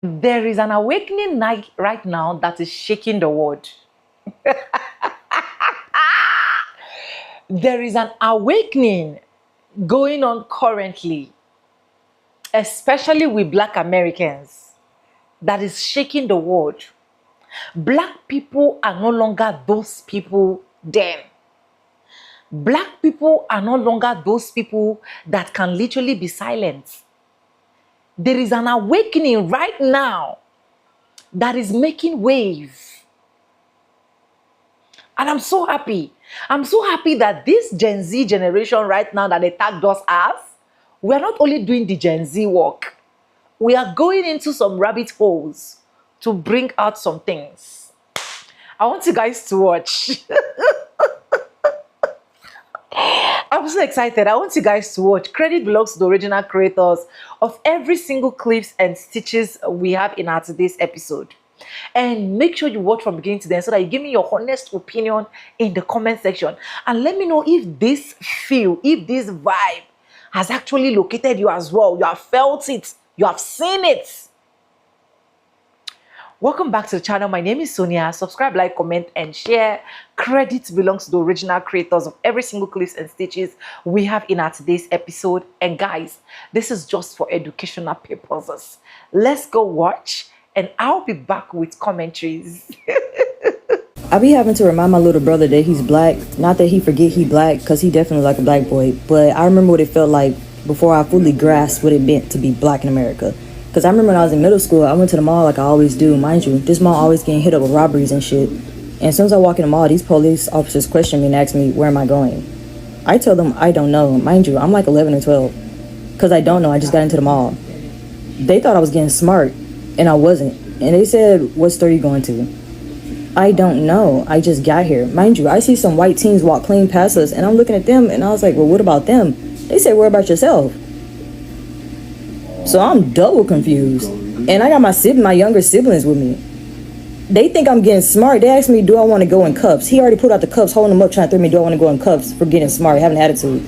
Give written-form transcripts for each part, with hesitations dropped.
There is an awakening night right now that is shaking the world. There is an awakening going on currently, especially with Black Americans, that is shaking the world. Black people are no longer those people then. Black people are no longer those people that can literally be silent. There is an awakening right now that is making waves. And I'm so happy. I'm so happy that this Gen Z generation right now that they tagged us as, we are not only doing the Gen Z work, we are going into some rabbit holes to bring out some things. I want you guys to watch. I'm so excited. I want you guys to watch. Credit belongs to the original creators of every single clips and stitches we have in our today's episode. And make sure you watch from beginning to the end so that you give me your honest opinion in the comment section. And let me know if this feel, if this vibe has actually located you as well. You have felt it. You have seen it. Welcome back to the channel. My name is Sonia. Subscribe, like, comment, and share. Credit belongs to the original creators of every single clips and stitches we have in our today's episode. And guys, this is just for educational purposes. Let's go watch, and I'll be back with commentaries. I be having to remind my little brother that he's black. Not that he forget he black, because he definitely like a black boy. But I remember what it felt like before I fully grasped what it meant to be black in America. Because I remember when I was in middle school, I went to the mall like I always do. Mind you, this mall always getting hit up with robberies and shit. And as soon as I walk in the mall, these police officers question me and ask me, where am I going? I tell them I don't know. Mind you, I'm like 11 or 12. Because I don't know, I just got into the mall. They thought I was getting smart, and I wasn't. And they said, what store are you going to? I don't know. I just got here. Mind you, I see some white teens walk clean past us, and I'm looking at them, and I was like, well, what about them? They said, worry about yourself. So I'm double confused. And I got my younger siblings with me. They think I'm getting smart. They asked me, do I want to go in cuffs? He already pulled out the cuffs, holding them up, trying to throw me, do I want to go in cuffs for getting smart, having an attitude.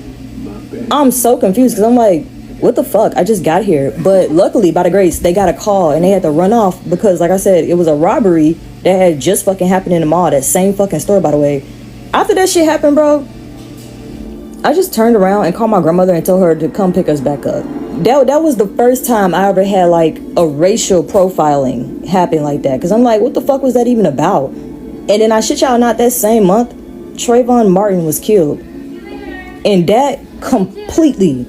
I'm so confused, because I'm like, what the fuck? I just got here. But luckily, by the grace, they got a call, and they had to run off, because like I said, it was a robbery that had just fucking happened in the mall, that same fucking store, by the way. After that shit happened, bro, I just turned around and called my grandmother and told her to come pick us back up. That was the first time I ever had like a racial profiling happen like that. Because I'm like, what the fuck was that even about? And then I shit y'all not, that same month, Trayvon Martin was killed. And that completely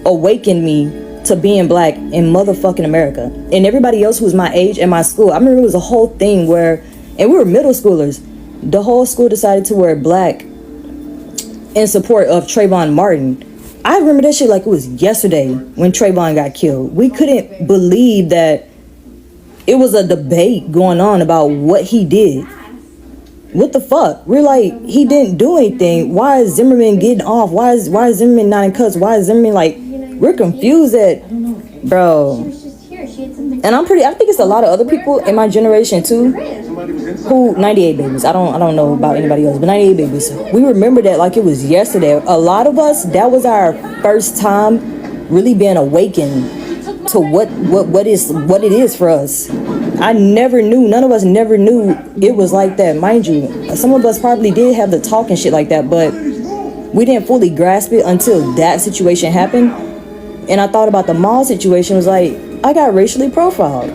awakened me to being black in motherfucking America. And everybody else who was my age and my school, I remember it was a whole thing where, and we were middle schoolers, the whole school decided to wear black in support of Trayvon Martin. I remember that shit like it was yesterday when Trayvon got killed. We couldn't believe that it was a debate going on about what he did. What the fuck? We're like, he didn't do anything. Why is Zimmerman getting off? Why is Zimmerman not in cuffs? Why is Zimmerman like, we're confused at, bro. And I think it's a lot of other people in my generation too, who, 98 babies, I don't know about anybody else, but 98 babies, we remember that like it was yesterday. A lot of us, that was our first time really being awakened to what it is for us. I never knew, none of us never knew it was like that. Mind you, some of us probably did have the talk and shit like that, but we didn't fully grasp it until that situation happened. And I thought about the mall situation, was like, I got racially profiled.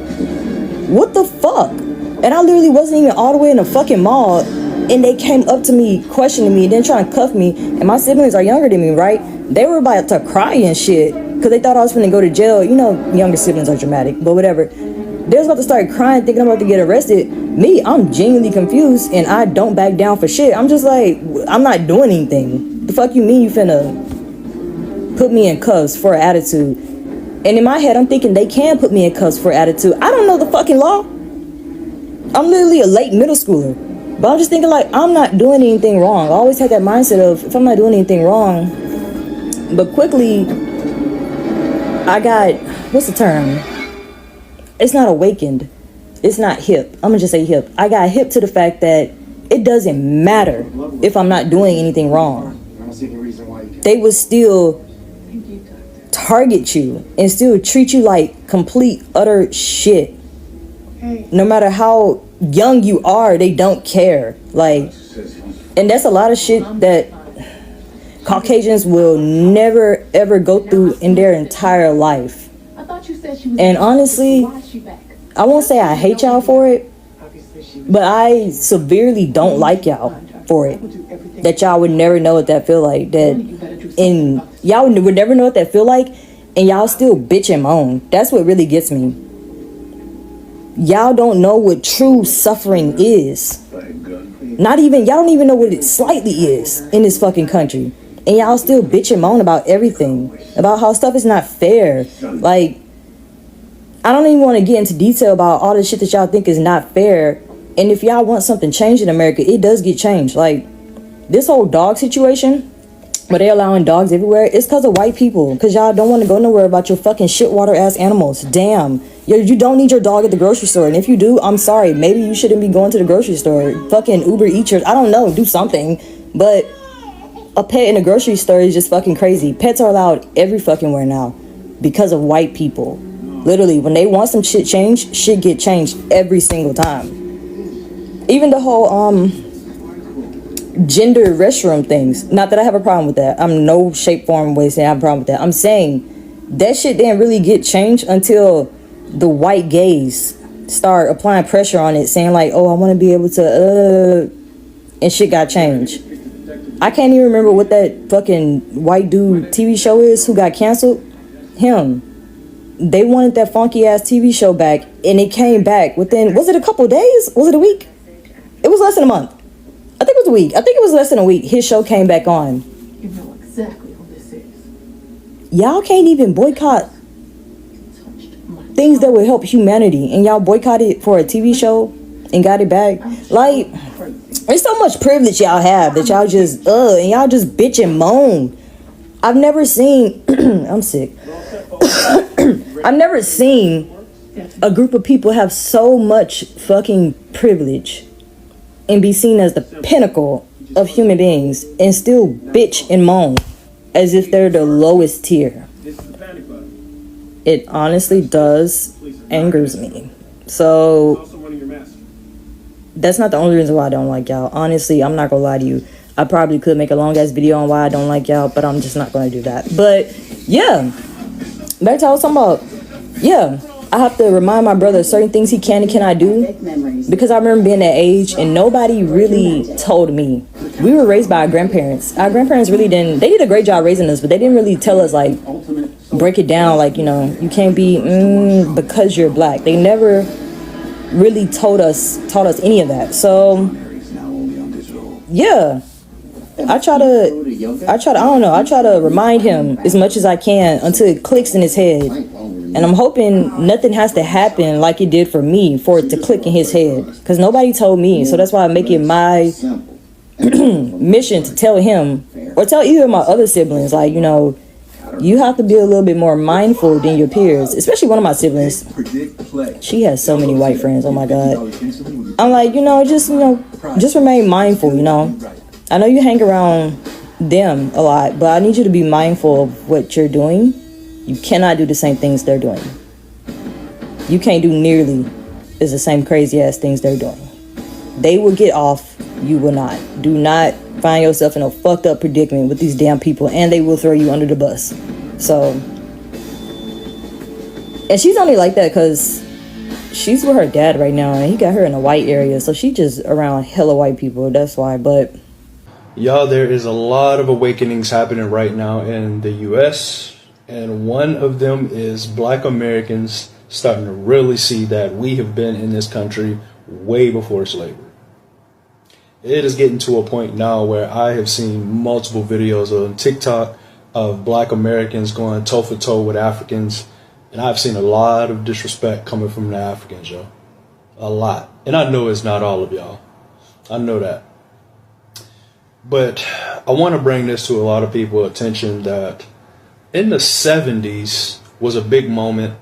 What the fuck? And I literally wasn't even all the way in the fucking mall, and they came up to me, questioning me, and then trying to cuff me. And my siblings are younger than me, right? They were about to cry and shit, because they thought I was gonna go to jail. You know, younger siblings are dramatic, but whatever. They was about to start crying, thinking I'm about to get arrested. Me, I'm genuinely confused, and I don't back down for shit. I'm just like, I'm not doing anything. The fuck you mean you finna put me in cuffs for attitude? And in my head, I'm thinking they can put me in cuffs for attitude. I don't know the fucking law. I'm literally a late middle schooler. But I'm just thinking like, I'm not doing anything wrong. I always had that mindset of, if I'm not doing anything wrong. But quickly, I got, what's the term? It's not awakened. It's not hip. I'm gonna just say hip. I got hip to the fact that it doesn't matter if I'm not doing anything wrong. They would still target you and still treat you like complete utter shit. No matter how young you are, they don't care. Like, and that's a lot of shit that Caucasians will never ever go through in their entire life. And honestly, I won't say I hate y'all for it, but I severely don't like y'all for it. That y'all would never know what that feel like. And y'all would never know what that feel like, and y'all still bitch and moan. That's what really gets me. Y'all don't know what true suffering is. Y'all don't even know what it slightly is in this fucking country. And y'all still bitch and moan about everything. About how stuff is not fair. Like, I don't even want to get into detail about all the shit that y'all think is not fair. And if y'all want something changed in America, it does get changed. Like, this whole dog situation, where they allowing dogs everywhere, it's because of white people. Because y'all don't want to go nowhere about your fucking shitwater ass animals. Damn. You don't need your dog at the grocery store. And if you do, I'm sorry. Maybe you shouldn't be going to the grocery store. Fucking Uber Eats your... I don't know. Do something. But a pet in a grocery store is just fucking crazy. Pets are allowed every fucking where now. Because of white people. Literally, when they want some shit changed, shit get changed every single time. Even the whole, gender restroom things. Not that I have a problem with that. I'm no shape, form, way saying I have a problem with that. I'm saying that shit didn't really get changed until the white gays start applying pressure on it, saying like, oh, I want to be able to, and shit got changed. I can't even remember what that fucking white dude TV show is who got canceled. Him. They wanted that funky ass TV show back, and it came back within, was it a couple days? Was it a week? It was less than a month. I think it was a week. I think it was less than a week. His show came back on. You know exactly who this is. Y'all can't even boycott things that would help humanity, and y'all boycotted it for a TV show and got it back. Like, there's so much privilege y'all have that y'all just and y'all just bitch and moan. I've never seen I'm sick. I've never seen a group of people have so much fucking privilege and be seen as the pinnacle of human beings and still bitch and moan as if they're the lowest tier. It honestly does angers me. So that's not the only reason why I don't like y'all. Honestly, I'm not gonna lie to you. I probably could make a long ass video on why I don't like y'all, but I'm just not gonna do that. But yeah, back to what I was talking about. Yeah, I have to remind my brother certain things he can and cannot do, because I remember being that age and nobody really told me. We were raised by our grandparents. Our grandparents really didn't, they did a great job raising us, but they didn't really tell us, like, break it down, like, you know, you can't be because you're black. They never really taught us any of that. So yeah, I try to remind him as much as I can until it clicks in his head. And I'm hoping nothing has to happen like it did for me for it to click in his head, because nobody told me. So that's why I make it my mission to tell him, or tell either of my other siblings, like, you know, you have to be a little bit more mindful than your peers, especially one of my siblings. She has so many white friends. Oh my God. I'm like, you know, just remain mindful, you know. I know you hang around them a lot, but I need you to be mindful of what you're doing. You cannot do the same things they're doing. You can't do nearly as the same crazy ass things they're doing. They will get off. You will not. Do not find yourself in a fucked up predicament with these damn people, and they will throw you under the bus. So, and she's only like that because she's with her dad right now, and he got her in a white area, so she just around hella white people. That's why. But y'all, there is a lot of awakenings happening right now in the U.S., and one of them is Black Americans starting to really see that we have been in this country way before slavery. It is getting to a point now where I have seen multiple videos on TikTok of Black Americans going toe for toe with Africans, and I've seen a lot of disrespect coming from the Africans, yo. A lot. And I know it's not all of y'all. I know that. But I want to bring this to a lot of people's attention that in the 70s was a big moment.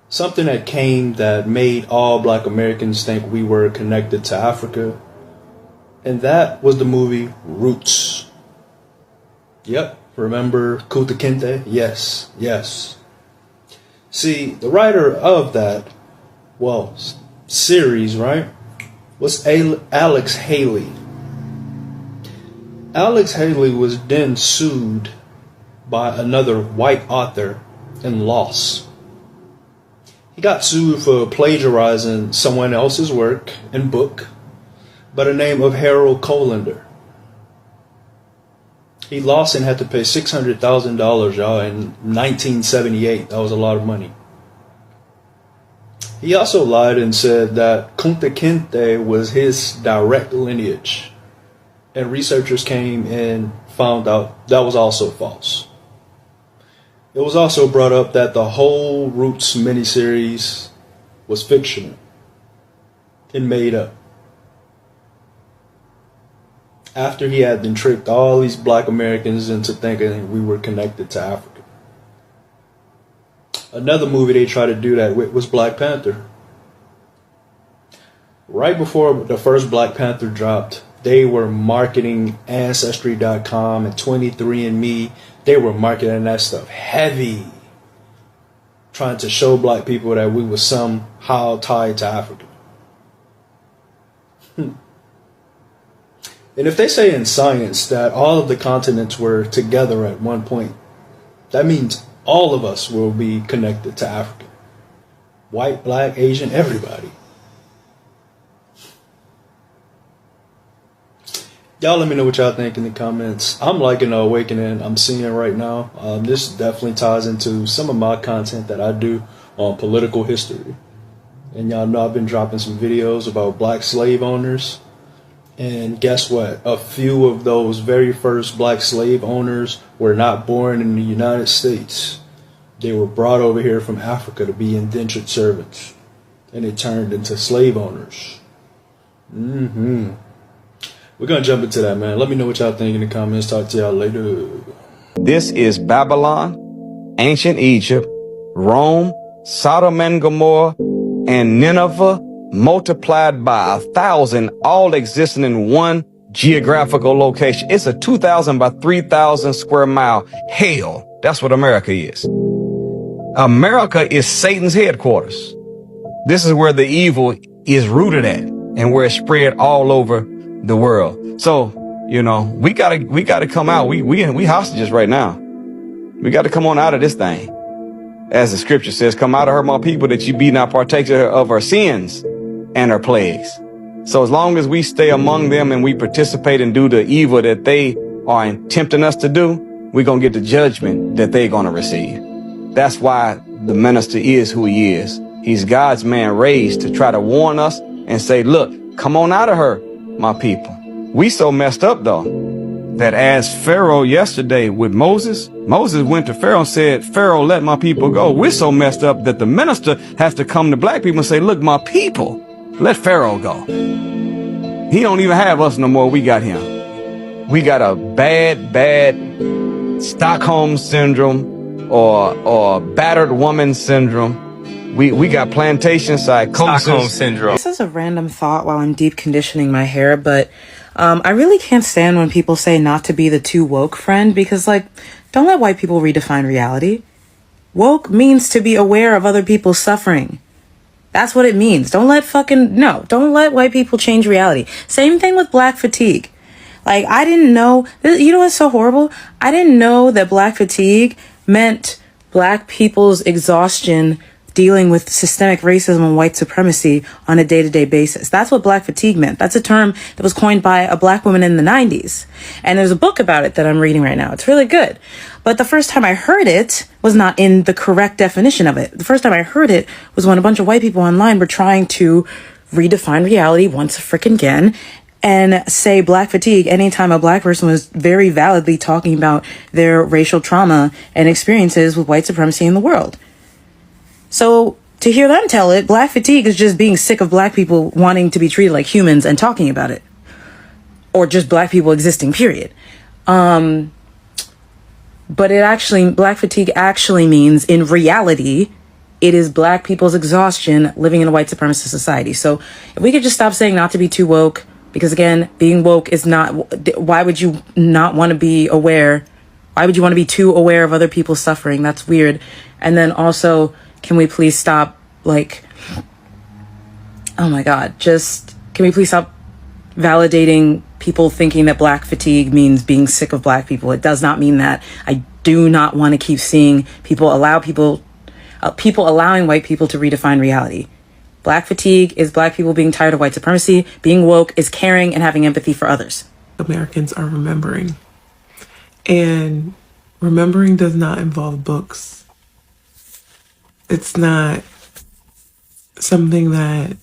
Something that came that made all Black Americans think we were connected to Africa. And that was the movie Roots. Yep, Remember Kunta Kinte? Yes, yes. See, the writer of that, well, series, right, was Alex Haley. Alex Haley was then sued by another white author and lost. He got sued for plagiarizing someone else's work and book by the name of Harold Colander. He lost and had to pay $600,000, y'all, in 1978. That was a lot of money. He also lied and said that Kunta Kinte was his direct lineage. And researchers came and found out that was also false. It was also brought up that the whole Roots miniseries was fictional and made up. After he had been tricked all these black Americans into thinking we were connected to Africa. Another movie they tried to do that with was Black Panther. Right before the first Black Panther dropped, they were marketing Ancestry.com and 23andMe. They were marketing that stuff heavy, trying to show black people that we were somehow tied to Africa. And if they say in science that all of the continents were together at one point, that means all of us will be connected to Africa. White, black, Asian, everybody. Y'all let me know what y'all think in the comments. I'm liking the awakening I'm seeing right now. This definitely ties into some of my content that I do on political history. And y'all know I've been dropping some videos about black slave owners. And guess what? A few of those very first black slave owners were not born in the United States. They were brought over here from Africa to be indentured servants. And they turned into slave owners. We're going to jump into that, man. Let me know what y'all think in the comments. Talk to y'all later. This is Babylon, ancient Egypt, Rome, Sodom and Gomorrah, and Nineveh multiplied by 1,000, all existing in one geographical location. It's a 2,000 by 3,000 square mile hell. That's what America is. America is Satan's headquarters. This is where the evil is rooted at and where it's spread all over the world. So, you know, we gotta come out. We hostages right now. We got to come on out of this thing. As the scripture says, come out of her, my people, that you be not partaker of our sins and our plagues. So as long as we stay among them and we participate and do the evil that they are tempting us to do, we're going to get the judgment that they're going to receive. That's why the minister is who he is. He's God's man raised to try to warn us and say, look, come on out of her, my people. We so messed up, though, that as Pharaoh yesterday with Moses went to Pharaoh and said, Pharaoh, let my people go. We're so messed up that the minister has to come to black people and say, look, my people, let Pharaoh go. He don't even have us no more. We got him. We got a bad Stockholm syndrome or battered woman syndrome. We got plantation psychosis. Stockholm syndrome. This is a random thought while I'm deep conditioning my hair, but I really can't stand when people say not to be the too woke friend, because, like, don't let white people redefine reality. Woke means to be aware of other people's suffering. That's what it means. Don't let white people change reality. Same thing with black fatigue. Like, I didn't know, you know what's so horrible? I didn't know that black fatigue meant black people's exhaustion dealing with systemic racism and white supremacy on a day-to-day basis. That's what black fatigue meant. That's a term that was coined by a black woman in the 90s. And there's a book about it that I'm reading right now. It's really good. But the first time I heard it was not in the correct definition of it. The first time I heard it was when a bunch of white people online were trying to redefine reality once frickin' again and say black fatigue anytime a black person was very validly talking about their racial trauma and experiences with white supremacy in the world. So to hear them tell it, black fatigue is just being sick of black people wanting to be treated like humans and talking about it. Or just black people existing, period. But black fatigue actually means, in reality, it is black people's exhaustion living in a white supremacist society. So if we could just stop saying not to be too woke, because again, being woke is not, why would you not want to be aware Why would you want to be too aware of other people's suffering? That's weird. And then also, can we please stop, like, oh my God, can we please stop validating people thinking that black fatigue means being sick of black people? It does not mean that. I do not want to keep seeing people allowing white people to redefine reality. Black fatigue is black people being tired of white supremacy. Being woke is caring and having empathy for others. Americans are remembering. And remembering does not involve books. It's not something that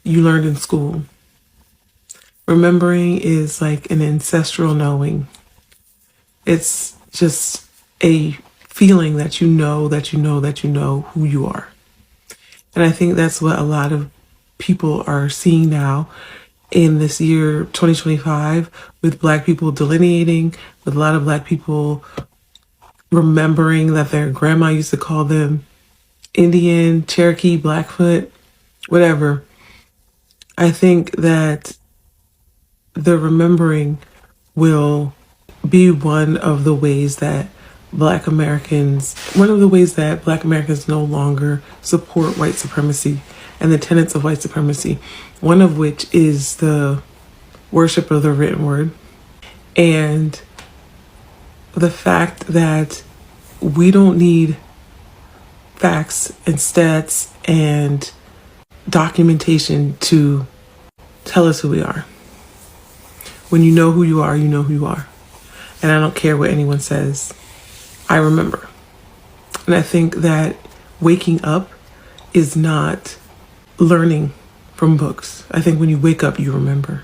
you learned in school. Remembering is like an ancestral knowing. It's just a feeling that you know who you are. And I think that's what a lot of people are seeing now in this year 2025, with black people delineating, with a lot of black people remembering that their grandma used to call them Indian, Cherokee, Blackfoot, whatever. I think that the remembering will be one of the ways that black Americans no longer support white supremacy and the tenets of white supremacy, one of which is the worship of the written word, and the fact that we don't need facts and stats and documentation to tell us who we are. When you know who you are, you know who you are. And I don't care what anyone says. I remember. And I think that waking up is not learning from books. I think when you wake up, you remember.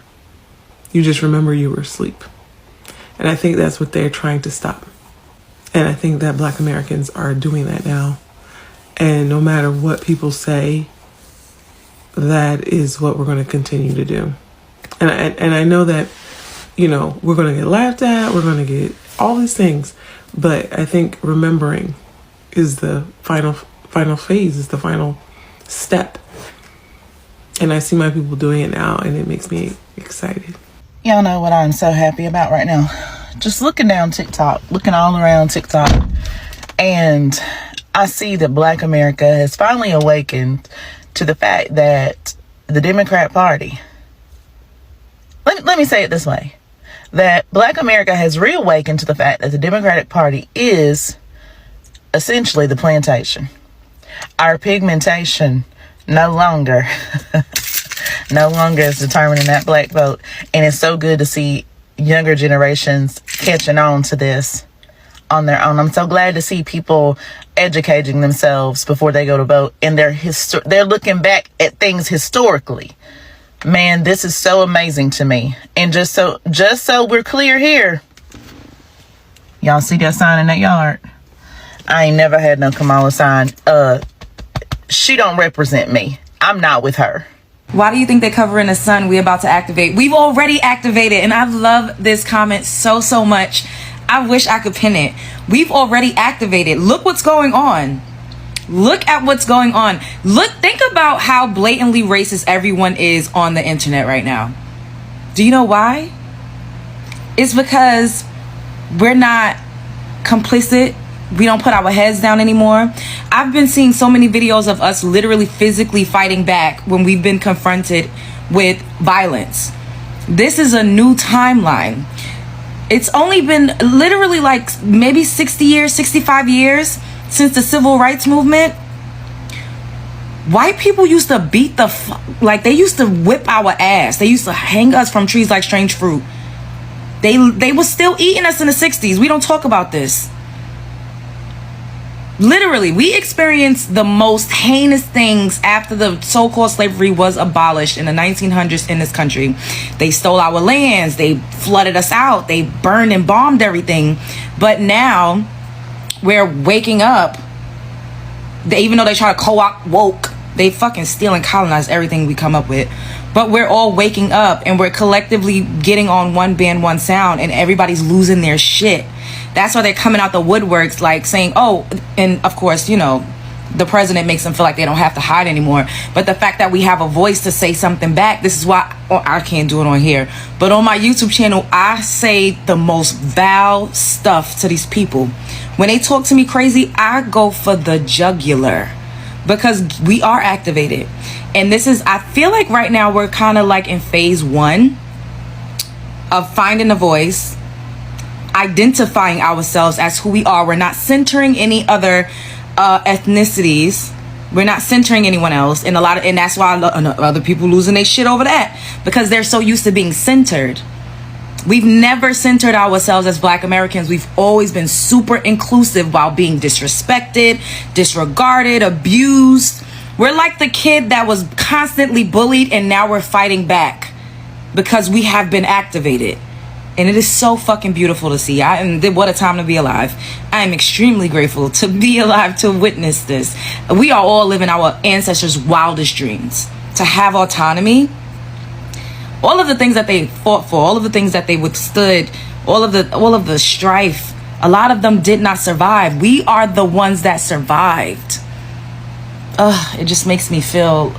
You just remember you were asleep. And I think that's what they're trying to stop. And I think that black Americans are doing that now. And no matter what people say, that is what we're going to continue to do. And I know that, you know, we're going to get laughed at, we're going to get all these things, but I think remembering is the final phase, is the final step. And I see my people doing it now, and it makes me excited. Y'all know what I'm so happy about right now? Just looking down TikTok, looking all around TikTok, and I see that Black America has finally awakened to the fact that the Democrat Party, let me say it this way, that Black America has reawakened to the fact that the Democratic Party is essentially the plantation. Our pigmentation no longer is determining that black vote. And it's so good to see younger generations catching on to this on their own. I'm so glad to see people educating themselves before they go to vote, and they're looking back at things historically. Man, this is so amazing to me. And just so we're clear here, y'all see that sign in that yard? I ain't never had no Kamala sign. She don't represent me. I'm not with her. Why do you think they're covering the sun? We about to activate. We've already activated, and I love this comment so much. I wish I could pin it. We've already activated. Look what's going on. Look at what's going on. Think about how blatantly racist everyone is on the internet right now. Do you know why? It's because we're not complicit. We don't put our heads down anymore. I've been seeing so many videos of us literally physically fighting back when we've been confronted with violence. This is a new timeline. It's only been literally like maybe 60 years, 65 years since the civil rights movement. White people used to beat they used to whip our ass. They used to hang us from trees like strange fruit. They were still eating us in the 60s. We don't talk about this. Literally, we experienced the most heinous things after the so-called slavery was abolished in the 1900s in this country. They stole our lands. They flooded us out. They burned and bombed everything. But now we're waking up. Even though they try to co-opt woke, they fucking steal and colonize everything we come up with. But we're all waking up, and we're collectively getting on one band, one sound, and everybody's losing their shit. That's why they're coming out the woodworks, like saying, oh, and of course, you know, the president makes them feel like they don't have to hide anymore. But the fact that we have a voice to say something back, this is why I can't do it on here, but on my YouTube channel, I say the most vile stuff to these people. When they talk to me crazy, I go for the jugular, because we are activated. And this is, I feel like right now we're kind of like in phase 1 of finding a voice, identifying ourselves as who we are. We're not centering any other ethnicities. We're not centering anyone else. And that's why other people losing their shit over that, because they're so used to being centered. We've never centered ourselves as Black Americans. We've always been super inclusive while being disrespected, disregarded, abused. We're like the kid that was constantly bullied, and now we're fighting back because we have been activated. And it is so fucking beautiful to see. What a time to be alive. I am extremely grateful to be alive to witness this. We are all living our ancestors' wildest dreams. To have autonomy, all of the things that they fought for, all of the things that they withstood, all of the strife, a lot of them did not survive. We are the ones that survived. It just makes me feel...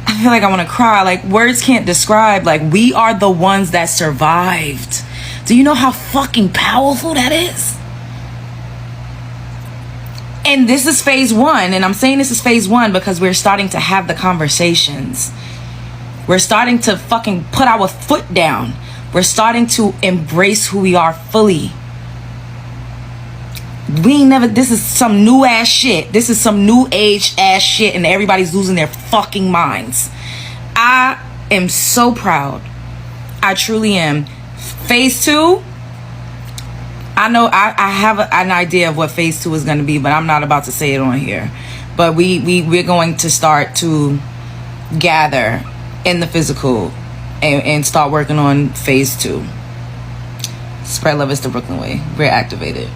I feel like I want to cry. Like, words can't describe. Like, we are the ones that survived. Do you know how fucking powerful that is? And this is phase 1. And I'm saying this is phase 1 because we're starting to have the conversations. We're starting to fucking put our foot down. We're starting to embrace who we are fully. This is some new ass shit. This is some new age ass shit, and everybody's losing their fucking minds. I am so proud. I truly am. Phase 2, I know I have an idea of what phase 2 is going to be, but I'm not about to say it on here. But we're going to start to gather in the physical and start working on phase 2. Spread love is the Brooklyn way. We're activated.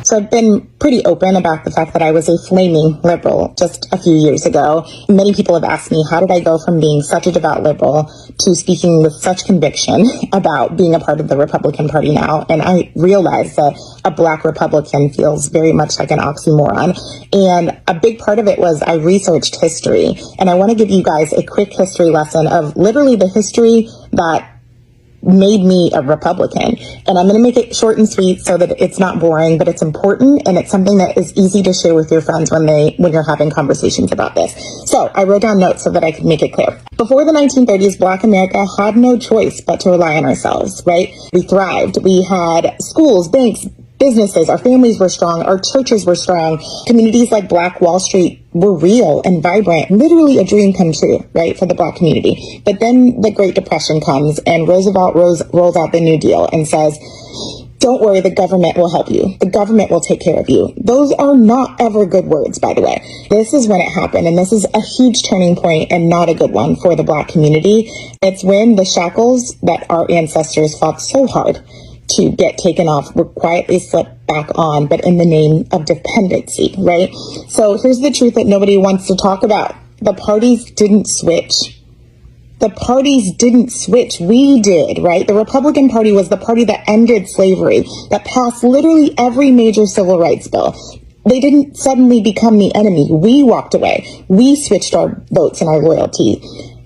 So I've been pretty open about the fact that I was a flaming liberal just a few years ago. Many people have asked me, how did I go from being such a devout liberal to speaking with such conviction about being a part of the Republican Party now? And I realized that a Black Republican feels very much like an oxymoron. And a big part of it was I researched history. And I want to give you guys a quick history lesson of literally the history that made me a Republican. And I'm going to make it short and sweet so that it's not boring, but it's important, and it's something that is easy to share with your friends when you're having conversations about this. So I wrote down notes so that I could make it clear. Before the 1930s, Black America had no choice but to rely on ourselves, right? We thrived. We had schools, banks, businesses, our families were strong, our churches were strong, communities like Black Wall Street were real and vibrant, literally a dream come true, right, for the Black community. But then the Great Depression comes, and Roosevelt rolls out the New Deal and says, don't worry, the government will help you. The government will take care of you. Those are not ever good words, by the way. This is when it happened, and this is a huge turning point and not a good one for the Black community. It's when the shackles that our ancestors fought so hard to get taken off were quietly slipped back on, but in the name of dependency, right? So here's the truth that nobody wants to talk about. The parties didn't switch. The parties didn't switch. We did, right? The Republican Party was the party that ended slavery, that passed literally every major civil rights bill. They didn't suddenly become the enemy. We walked away. We switched our votes and our loyalty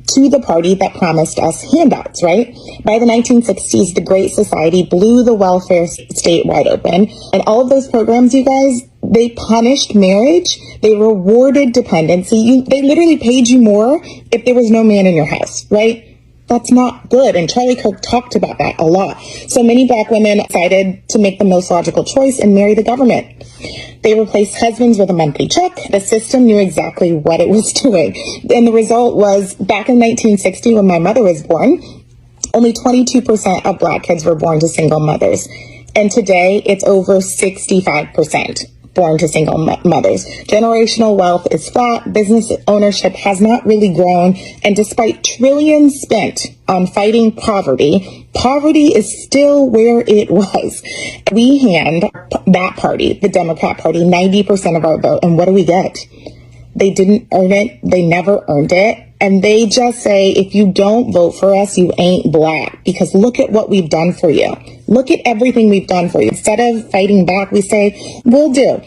to the party that promised us handouts, right? By the 1960s, the Great Society blew the welfare state wide open. And all of those programs, you guys, they punished marriage. They rewarded dependency. They literally paid you more if there was no man in your house, right? That's not good. And Charlie Kirk talked about that a lot. So many Black women decided to make the most logical choice and marry the government. They replaced husbands with a monthly check. The system knew exactly what it was doing. And the result was, back in 1960, when my mother was born, only 22% of Black kids were born to single mothers. And today, it's over 65% born to single mothers. Generational wealth is flat. Business ownership has not really grown. And despite trillions spent on fighting poverty, poverty is still where it was. We hand that party, the Democrat Party, 90% of our vote. And what do we get? They didn't earn it. They never earned it. And they just say, if you don't vote for us, you ain't Black. Because look at what we've done for you. Look at everything we've done for you. Instead of fighting back, we say, we'll do.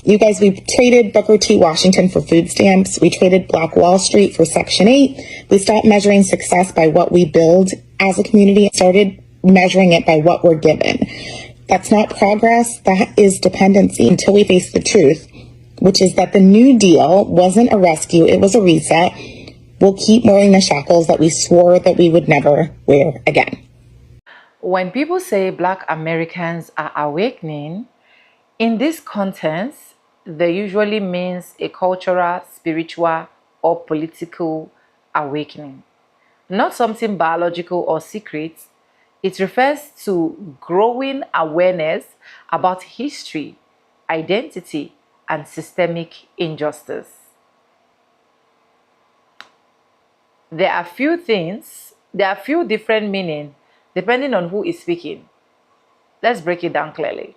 You guys, we traded Booker T. Washington for food stamps. We traded Black Wall Street for Section 8. We stopped measuring success by what we build as a community and started measuring it by what we're given. That's not progress, that is dependency until we face the truth, which is that the New Deal wasn't a rescue, it was a reset. We'll keep wearing the shackles that we swore that we would never wear again. When people say Black Americans are awakening, in this context, they usually means a cultural, spiritual, or political awakening. Not something biological or secret. It refers to growing awareness about history, identity, and systemic injustice. There are few different meanings depending on who is speaking. Let's break it down clearly.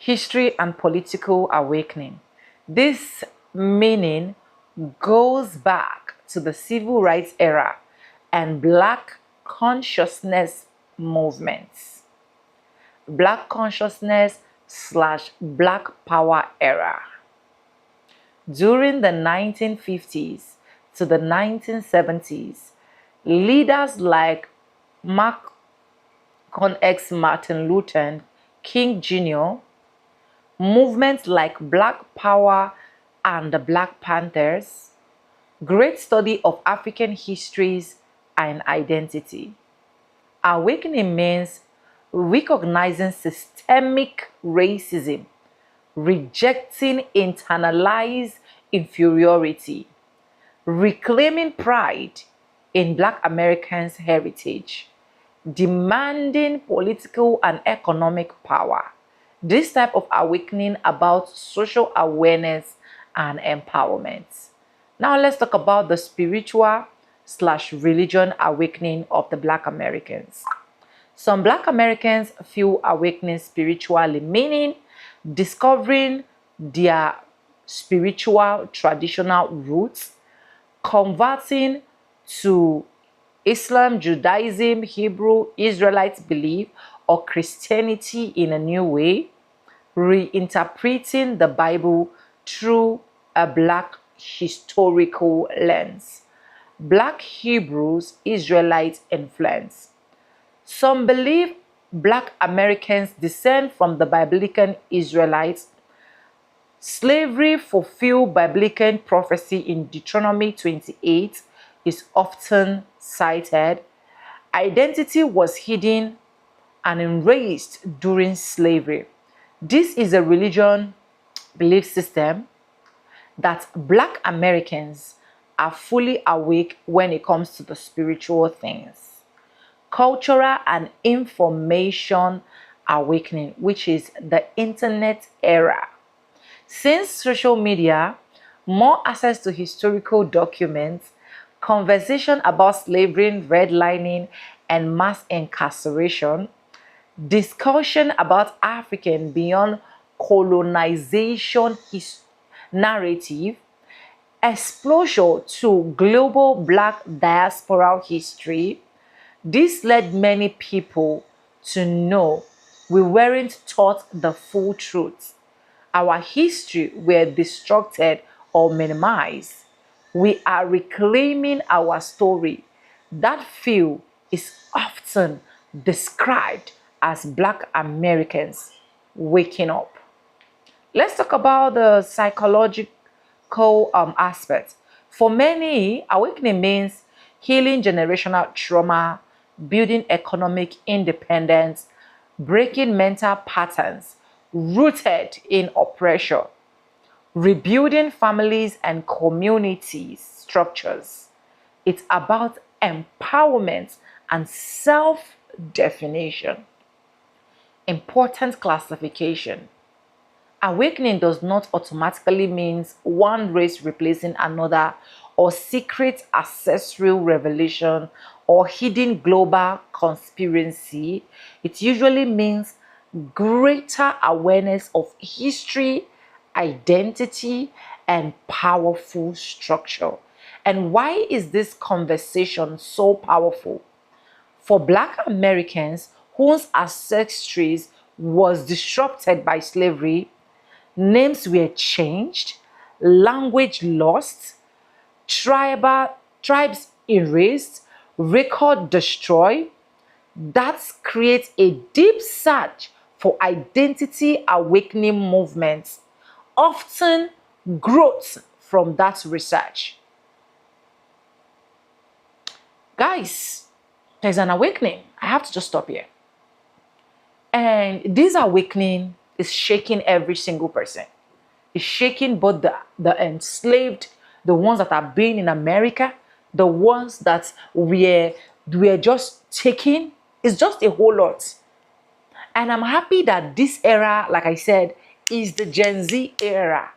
History and political awakening. This meaning goes back to the civil rights era and Black consciousness movements. Black consciousness / Black power era. During the 1950s to the 1970s, leaders like Malcolm X Martin Luther King Jr., movements like Black Power and the Black Panthers, great study of African histories and identity. Awakening means recognizing systemic racism, rejecting internalized inferiority, reclaiming pride in Black Americans' heritage, demanding political and economic power. This type of awakening about social awareness and empowerment. Now let's talk about the spiritual / religion awakening of the Black Americans. Some Black Americans feel awakening spiritually, meaning discovering their spiritual traditional roots, converting to Islam, Judaism, Hebrew, Israelite belief, or Christianity in a new way, reinterpreting the Bible through a Black historical lens. Black Hebrews, Israelite influence. Some believe Black Americans descend from the biblical Israelites. Slavery fulfilled biblical prophecy in Deuteronomy 28 is often cited. Identity was hidden and erased during slavery. This is a religion belief system that Black Americans are fully awake when it comes to the spiritual things. Cultural and information awakening, which is the internet era. Since social media, more access to historical documents, conversation about slavery, redlining, and mass incarceration, discussion about African beyond colonization narrative, exposure to global Black diasporal history. This led many people to know we weren't taught the full truth. Our history were distorted or minimized. We are reclaiming our story. That field is often described as Black Americans waking up. Let's talk about the psychological aspect. For many, awakening means healing generational trauma, building economic independence, breaking mental patterns rooted in oppression, rebuilding families and community structures. It's about empowerment and self-definition. Important classification. Awakening does not automatically mean one race replacing another or secret ancestral revelation or hidden global conspiracy. It usually means greater awareness of history, identity, and powerful structure. And why is this conversation so powerful? For Black Americans whose ancestries was disrupted by slavery, names were changed, language lost, tribes erased, record destroyed. That creates a deep search for identity awakening movements, often growth from that research. Guys, there's an awakening. I have to just stop here. And this awakening is shaking every single person. It's shaking both the enslaved, the ones that are being in America, the ones that we're just taking. It's just a whole lot. And I'm happy that this era, like I said, is the Gen Z era,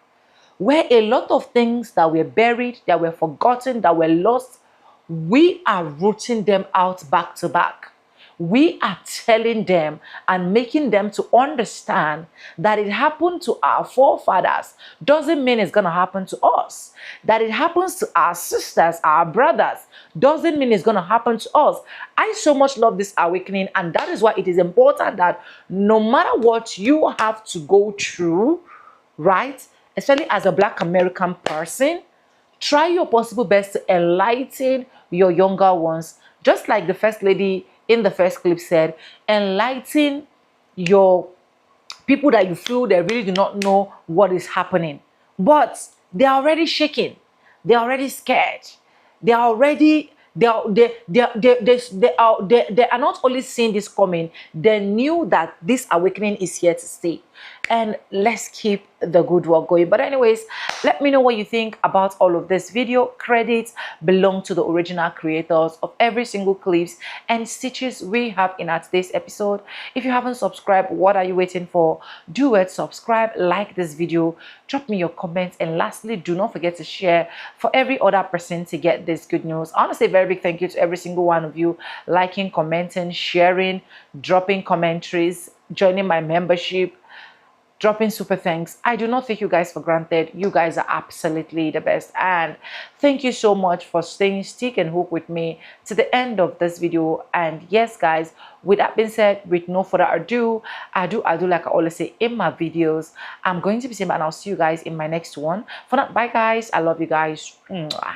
where a lot of things that were buried, that were forgotten, that were lost, we are rooting them out back to back. We are telling them and making them to understand that it happened to our forefathers doesn't mean it's going to happen to us. That it happens to our sisters, our brothers, doesn't mean it's going to happen to us. I so much love this awakening, and that is why it is important that no matter what you have to go through, right, especially as a Black American person, try your possible best to enlighten your younger ones. Just like the First Lady in the first clip said, enlighten your people that you feel they really do not know what is happening. But they're already shaking. They're already scared. They're already they are not only seeing this coming, they knew that this awakening is here to stay. And let's keep the good work going. But anyways, let me know what you think about all of this video. Credits belong to the original creators of every single clips and stitches we have in our today's episode. If you haven't subscribed, what are you waiting for? Do it, subscribe, like this video, drop me your comments, and lastly, do not forget to share for every other person to get this good news. I want to say a very big thank you to every single one of you liking, commenting, sharing, dropping commentaries, joining my membership, dropping super thanks. I do not take you guys for granted. You guys are absolutely the best, and thank you so much for staying stick and hook with me to the end of this video. And yes guys, with that being said, with no further ado, I do like I always say in my videos, I'm going to be saying, and I'll see you guys in my next one. For now, bye guys. I love you guys. Mwah.